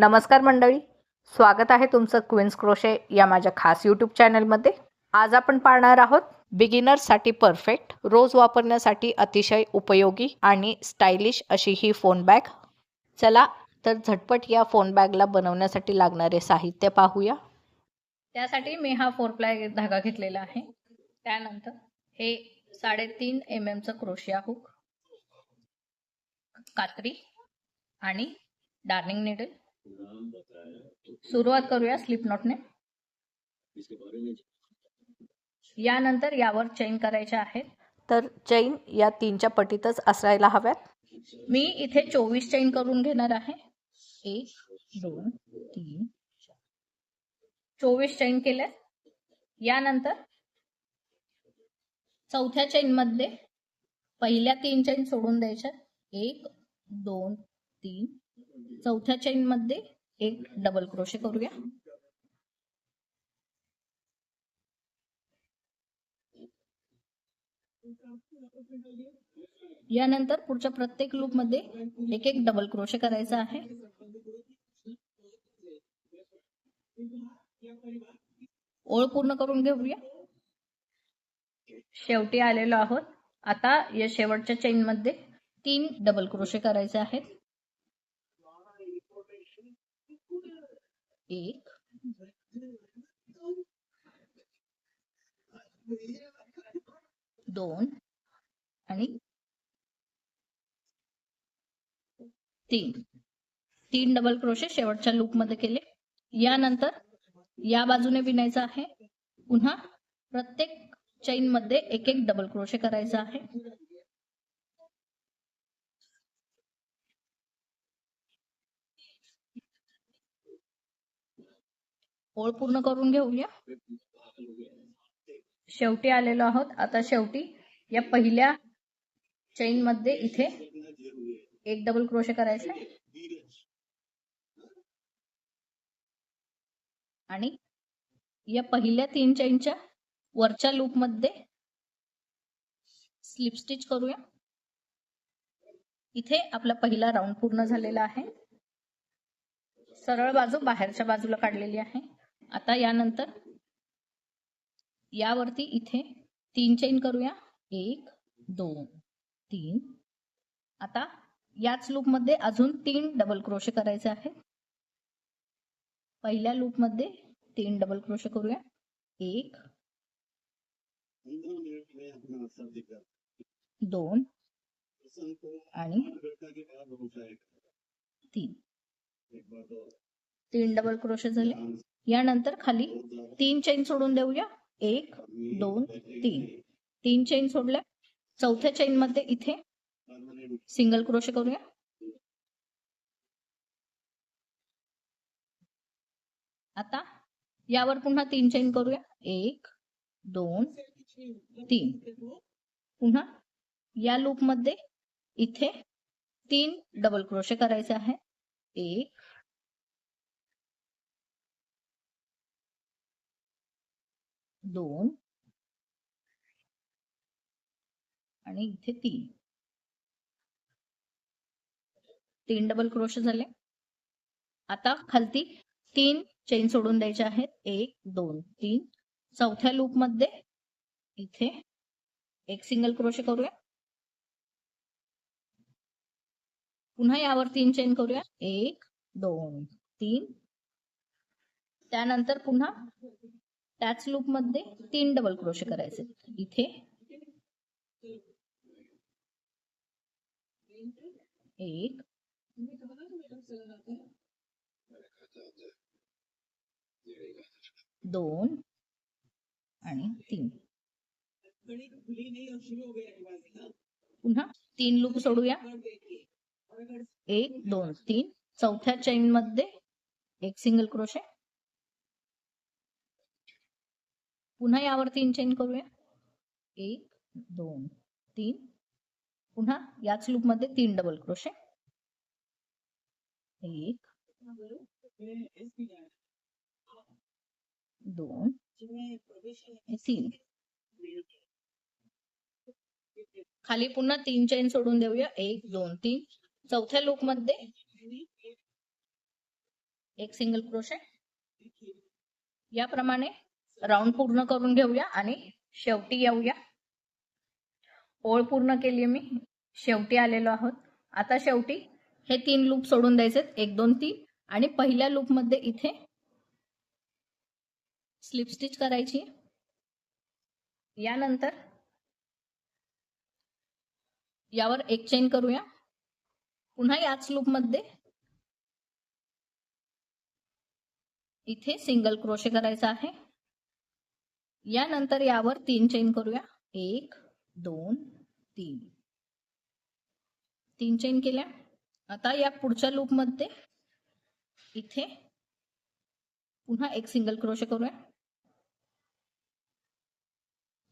नमस्कार मंडळी, स्वागत आहे तुमचं क्वीन्स क्रोशे या माझ्या खास यूट्यूब चॅनलमध्ये. आज आपण पाहणार आहोत बिगिनर्ससाठी परफेक्ट, रोज वापरण्यासाठी अतिशय उपयोगी आणि स्टायलिश अशी ही फोन बॅग. चला तर झटपट या फोन बॅगला बनवण्यासाठी लागणारे साहित्य पाहूया. त्यासाठी मी हा 4 प्लाय धागा घेतलेला आहे. त्यानंतर हे 3.5 mm चं क्रोशिया हुक, कात्री आणि डार्निंग नीडल. सुरुवात करूया स्लिप नॉटने. यानंतर यावर चैन करायच्या आहेत, तर चैन या 3च्या पटीतच असायला हव्यात. मी इथे 24 चैन करून घेणार आहे. 1 2 3 4 24 चैन केल्या. यानंतर चौथ्या चैन मध्ये पहिल्या 3 चैन सोडून द्यायच्या. 1 2 3. चौथ्या चैन मध्ये एक डबल क्रोशे करूया. यानंतर पुढच्या प्रत्येक लूप मध्ये एक एक डबल क्रोशे करायचा आहे. ओळ पूर्ण करून घेऊया. शेवटी आलेलो आहोत. आता या शेवटच्या चैन मध्ये 3 डबल क्रोशे करायचे आहेत. 1 2 आणि 3 डबल क्रोशे शेवटच्या लूप मध्ये केले. यानंतर या बाजूने विणायचं आहे. पुन्हा प्रत्येक चैन मध्ये एक एक डबल क्रोशे करायचा आहे. ओळ पूर्ण करून घेऊया. शेवटी आलेलो आहोत. आता शेवटी या पहिल्या चैन मध्ये इथे एक डबल क्रोशे करायचा आणि या पहिल्या 3 चैनच्या वरच्या लूप मध्ये स्लिप स्टिच करूया. इथे आपला पहिला राऊंड पूर्ण झालेला आहे. सरळ बाजू बाहेरच्या बाजूला काढलेली आहे. आता यानंतर यावरती इथे 3 चैन करूया. 1 2 3. आता याच लूप मध्ये अजून 3 डबल क्रोशे करायचे आहेत. पहिल्या लूप मध्ये 3 डबल क्रोशे करूया. 1 2 आणि 3 डबल क्रोशे झाले. यानंतर खाली 3 चैन सोडून देऊया. 1 2 3 चैन सोडल्या. चौथ्या चैन मध्ये इथे सिंगल क्रोशे करूया. आता यावर पुन्हा 3 चैन करूया. 1 2 3. पुन्हा या लूप मध्ये इथे 3 डबल क्रोशे करायचे आहे. 1 2 आणि इथे 3 डबल क्रोशे झाले. आता खालती 3 चैन सोडून द्यायचे आहेत. 1 2 3. चौथ्या लूप मध्ये इथे एक सिंगल क्रोशे करूया. पुन्हा यावर 3 चैन करूया. 1 2 3. त्यानंतर पुन्हा त्याच लूप मध्ये 3 डबल क्रोशे करायचे. इथे 1 2 आणि 3. पुन्हा 3 लूप सोडूया. 1 2 3. चौथ्या चैन मध्ये एक सिंगल क्रोशे. पुन्हा यावर 3 चैन करूया. 1 2 3. पुन्हा याच लूप मध्ये 3 डबल क्रोशे. 1 2 3. खाली पुन्हा 3 चैन सोडून देऊया. 1 2 3. चौथ्या लूप मध्ये एक सिंगल क्रोशे. याप्रमाणे राऊंड पूर्ण करून घेऊया आणि शेवटी येऊया. ओळ पूर्ण केली मी, शेवटी आलेलो आहोत. आता शेवटी हे 3 लूप सोडून द्यायचे, 1 2 3, आणि पहिल्या लूप मध्ये इथे स्लिप स्टिच करायची. यानंतर यावर एक चेन करूया. पुन्हा याच लूप मध्ये इथे सिंगल क्रोशे करायचा आहे. यानंतर यावर 3 चेन करूया. 1 2 3, 3 चेन केल्या. आता या पुढच्या लूप मध्ये इथे पुन्हा एक सिंगल क्रोशे करूया.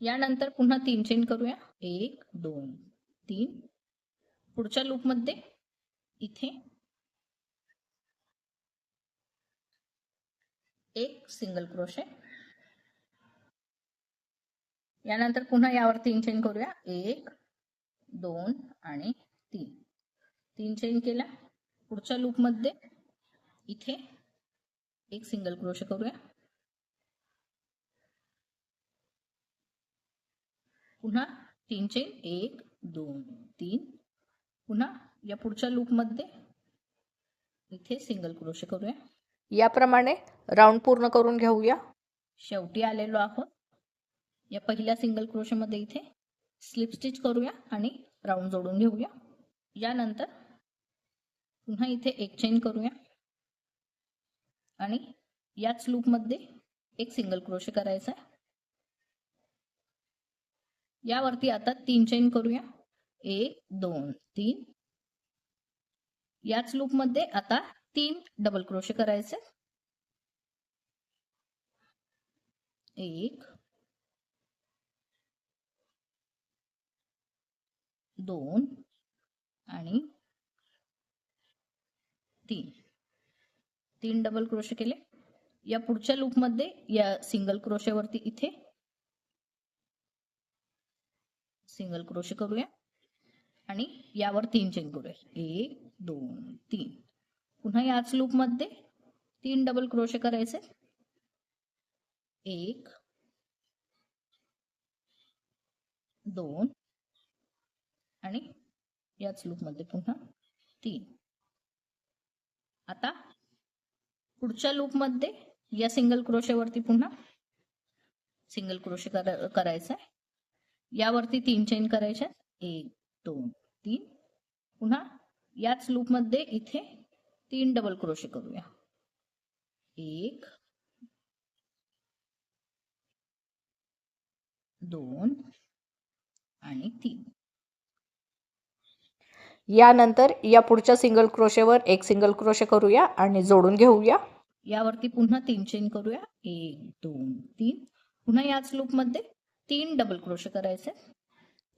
यानंतर पुन्हा 3 चेन करूया. 1 2 3. पुढच्या लूप मध्ये इथे एक सिंगल क्रोशे. यानंतर पुन्हा यावर 3 चेन करूया. 1 2 आणि 3, 3 चेन केल्या. पुढच्या लूप मध्ये इथे एक सिंगल क्रोशे करूया. पुन्हा 3 चेन, 1 2 3. पुन्हा या पुढच्या लूप मध्ये इथे सिंगल क्रोशे करूया. याप्रमाणे राऊंड पूर्ण करून घेऊया. शेवटी आलेलो आहोत. या पहिल्या सिंगल क्रोशे मध्ये इथे स्लिप स्टिच करूया आणि राऊंड जोडून घेऊया. यानंतर पुन्हा इथे एक चेन करूया आणि याच लूप मध्ये एक सिंगल क्रोशे करायचा आहे. यावरती आता 3 चेन करूया. 1 2 3. याच लूप मध्ये आता 3 डबल क्रोशे करायचे. 1 2 आणि 3, 3 डबल क्रोशे केले. या पुढच्या लूप मध्ये या सिंगल क्रोशे वरती इथे सिंगल क्रोशे करूया आणि यावर 3 चेन करूया. 1 2 3. पुन्हा याच लूप मध्ये 3 डबल क्रोशे करायचे. 1 2 आणि याच लूप मध्ये पुन्हा 3. आता पुढच्या लूप मध्ये या सिंगल क्रोशे वरती पुन्हा सिंगल क्रोशे करायचा आहे. यावरती 3 चेन करायच्या. 1 2 3. पुन्हा याच लूप मध्ये इथे 3 डबल क्रोशे करूया. 1 2 आणि 3. यानंतर या पुढच्या सिंगल क्रोशेवर एक सिंगल क्रोशे करूया आणि जोडून घेऊया. यावरती पुन्हा 3 चेन करूया. 1 2 3. पुन्हा याच लूप मध्ये 3 डबल क्रोशे करायचे.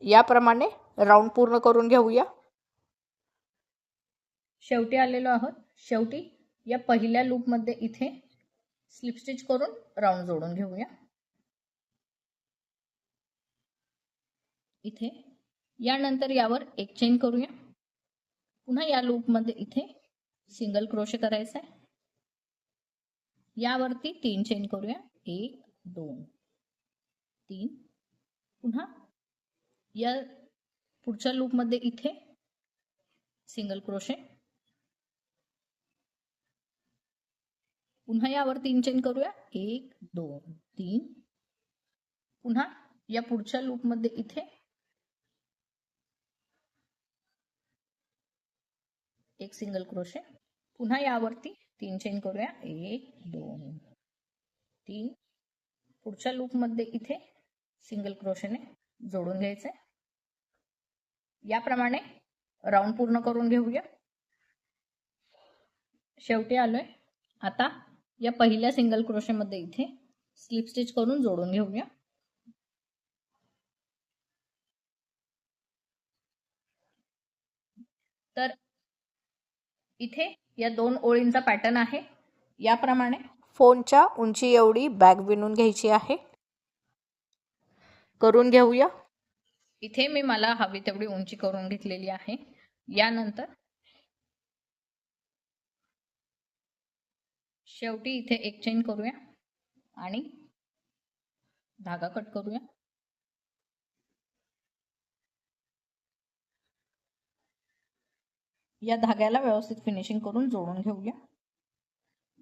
याप्रमाणे राऊंड पूर्ण करून घेऊया. शेवटी आलेलो आहोत. शेवटी या पहिल्या लूप मध्ये इथे स्लिप स्टिच करून राऊंड जोडून घेऊया. इथे यानंतर यावर एक चेन करूया. पुन्हा या लूप मध्ये इथे सिंगल क्रोशे करायचा आहे. यावरती 3 चेन करूया. 1 2 3. पुन्हा या पुढच्या लूप मध्ये इथे सिंगल क्रोशे. पुन्हा यावर 3 चेन करूया. 1 2 3. पुन्हा या पुढच्या लूप मध्ये इथे एक सिंगल क्रोशे. पुन्हा यावरती 3 चेन करूया. 1 2 3. पुढच्या लूप मध्ये इथे सिंगल क्रोशेने जोडून घ्यायचे. याप्रमाणे राऊंड पूर्ण करून घेऊया. शेवटी आलोय. आता या पहिल्या सिंगल क्रोशे मध्ये इथे स्लिप स्टिच करून जोडून घेऊया. तर इथे या 2 ओळींचा पॅटर्न आहे. याप्रमाणे फोनच्या उंची एवढी बॅग विणून घ्यायची आहे. करून घेऊया. इथे मी मला हवी तेवढी उंची करून घेतलेली आहे. यानंतर शेवटी इथे एक चेन करूया आणि धागा कट करूया. या धाग्याला व्यवस्थित फिनिशिंग करून जोडून घेऊया.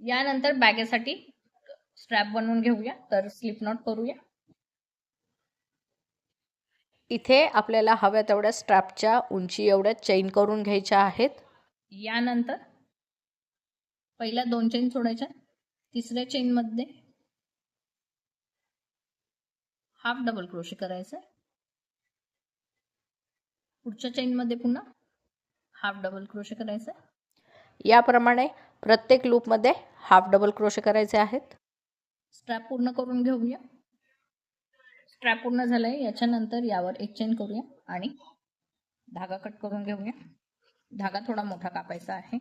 यानंतर बॅगेसाठी स्ट्रॅप बनवून घेऊया. तर स्लिप नॉट करूया. इथे आपल्याला हव्या तेवढ्या स्ट्रॅपच्या उंची एवढ्या चेन करून घ्यायच्या आहेत. यानंतर पहिल्या 2 चेन सोडायच्या. तिसऱ्या चेन मध्ये हाफ डबल क्रोशे करायचं. पुढच्या चेन मध्ये पुन्हा हाफ डबल क्रोशे करायचं. याप्रमाणे प्रत्येक लूप मध्ये हाफ डबल क्रोशे करायचे आहेत. स्ट्रॅप पूर्ण करून घेऊया. स्ट्रॅप पूर्ण झालाय. याच्यानंतर यावर एक चेन करूया आणि धागा कट करून घेऊया. धागा थोडा मोठा कापायचा आहे.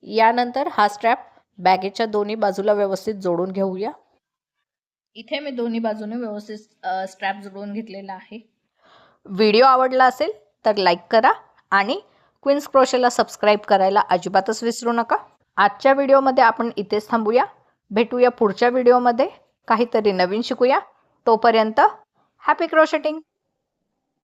यानंतर हा स्ट्रॅप बॅगेच्या दोन्ही बाजूला व्यवस्थित जोडून घेऊया. इथे मी दोन्ही बाजूने व्यवस्थित स्ट्रॅप जोडून घेतलेला आहे. व्हिडिओ आवडला असेल तर लाईक करा आणि क्वीन्स क्रोशेला सबस्क्राईब करायला अजिबातच विसरू नका. आजच्या व्हिडिओमध्ये आपण इथेच थांबूया. भेटूया पुढच्या व्हिडिओमध्ये. काहीतरी नवीन शिकूया. तोपर्यंत हॅपी क्रोशेटिंग.